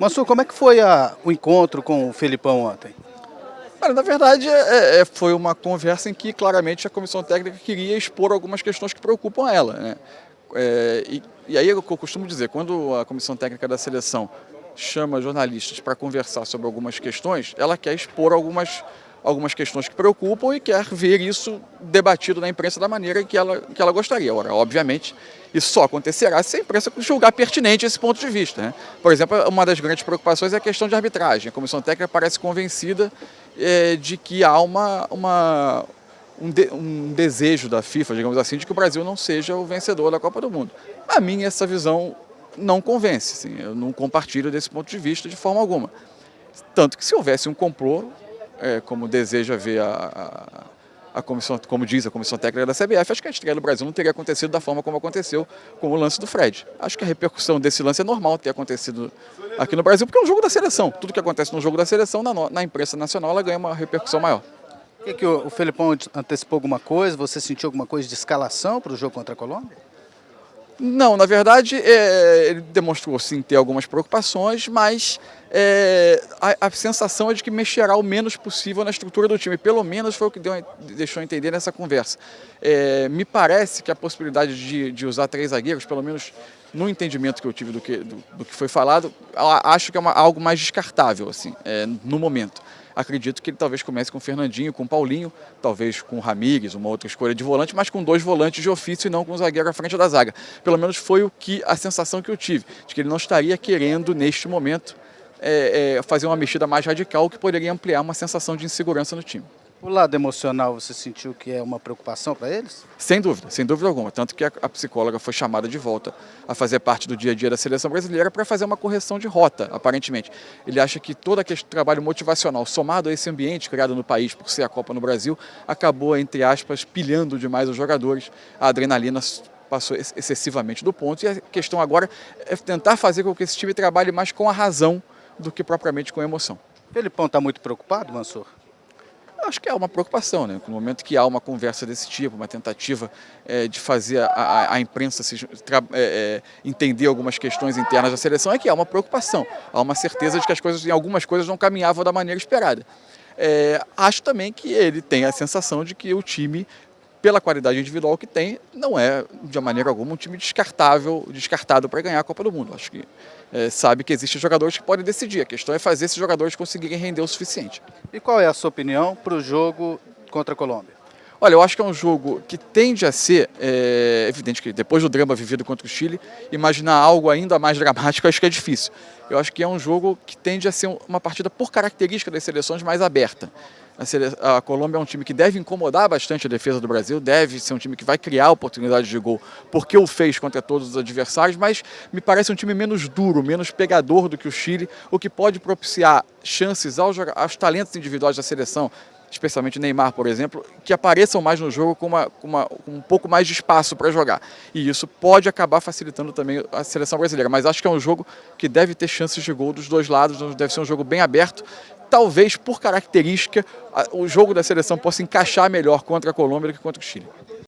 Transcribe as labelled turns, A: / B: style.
A: Mansur, como é que foi o encontro com o Felipão ontem?
B: Olha, na verdade, foi uma conversa em que claramente a comissão técnica queria expor algumas questões que preocupam ela, né? E aí é o que eu costumo dizer, quando a comissão técnica da seleção chama jornalistas para conversar sobre algumas questões, ela quer expor algumas questões que preocupam e quer ver isso debatido na imprensa da maneira que ela gostaria. Ora, obviamente, isso só acontecerá se a imprensa julgar pertinente esse ponto de vista, né? Por exemplo, uma das grandes preocupações é a questão de arbitragem. A comissão técnica parece convencida de que há um desejo da FIFA, digamos assim, de que o Brasil não seja o vencedor da Copa do Mundo. A mim, essa visão não convence, assim, eu não compartilho desse ponto de vista de forma alguma. Tanto que se houvesse um complô, como deseja ver a comissão, como diz a comissão técnica da CBF, acho que a estreia do Brasil não teria acontecido da forma como aconteceu com o lance do Fred. Acho que a repercussão desse lance é normal ter acontecido aqui no Brasil, porque é um jogo da seleção. Tudo que acontece no jogo da seleção, na imprensa nacional, ela ganha uma repercussão maior.
A: Que o Felipão antecipou alguma coisa? Você sentiu alguma coisa de escalação para o jogo contra a Colômbia?
B: Não, na verdade, ele demonstrou sim ter algumas preocupações, mas a sensação é de que mexerá o menos possível na estrutura do time. Pelo menos foi o que deixou entender nessa conversa. Me parece que a possibilidade de usar 3 zagueiros, pelo menos no entendimento que eu tive do que foi falado, acho que é algo mais descartável assim, no momento. Acredito que ele talvez comece com o Fernandinho, com o Paulinho, talvez com o Ramires, uma outra escolha de volante, mas com 2 volantes de ofício e não com o zagueiro à frente da zaga. Pelo menos foi a sensação que eu tive, de que ele não estaria querendo, neste momento, fazer uma mexida mais radical que poderia ampliar uma sensação de insegurança no time.
A: O lado emocional, você sentiu que é uma preocupação para eles?
B: Sem dúvida alguma. Tanto que a psicóloga foi chamada de volta a fazer parte do dia a dia da seleção brasileira para fazer uma correção de rota, aparentemente. Ele acha que todo aquele trabalho motivacional, somado a esse ambiente criado no país por ser a Copa no Brasil, acabou, entre aspas, pilhando demais os jogadores. A adrenalina passou excessivamente do ponto e a questão agora é tentar fazer com que esse time trabalhe mais com a razão do que propriamente com a emoção.
A: O Felipão está muito preocupado, Mansur?
B: Acho que é uma preocupação, né? No momento que há uma conversa desse tipo, uma tentativa de fazer a imprensa entender algumas questões internas da seleção, é que há uma preocupação, há uma certeza de que algumas coisas não caminhavam da maneira esperada. Acho também que ele tem a sensação de que o time, pela qualidade individual que tem, não é, de maneira alguma, um time descartado para ganhar a Copa do Mundo. Acho que sabe que existem jogadores que podem decidir. A questão é fazer esses jogadores conseguirem render o suficiente.
A: E qual é a sua opinião para o jogo contra a Colômbia?
B: Olha, eu acho que é um jogo que tende a ser, evidente que depois do drama vivido contra o Chile, imaginar algo ainda mais dramático acho que é difícil. Eu acho que é um jogo que tende a ser uma partida, por característica das seleções, mais aberta. A Colômbia é um time que deve incomodar bastante a defesa do Brasil, deve ser um time que vai criar oportunidades de gol, porque o fez contra todos os adversários, mas me parece um time menos duro, menos pegador do que o Chile, o que pode propiciar chances aos talentos individuais da seleção, especialmente Neymar, por exemplo, que apareçam mais no jogo com um pouco mais de espaço para jogar. E isso pode acabar facilitando também a seleção brasileira. Mas acho que é um jogo que deve ter chances de gol dos dois lados, deve ser um jogo bem aberto. Talvez, por característica, o jogo da seleção possa encaixar melhor contra a Colômbia do que contra o Chile.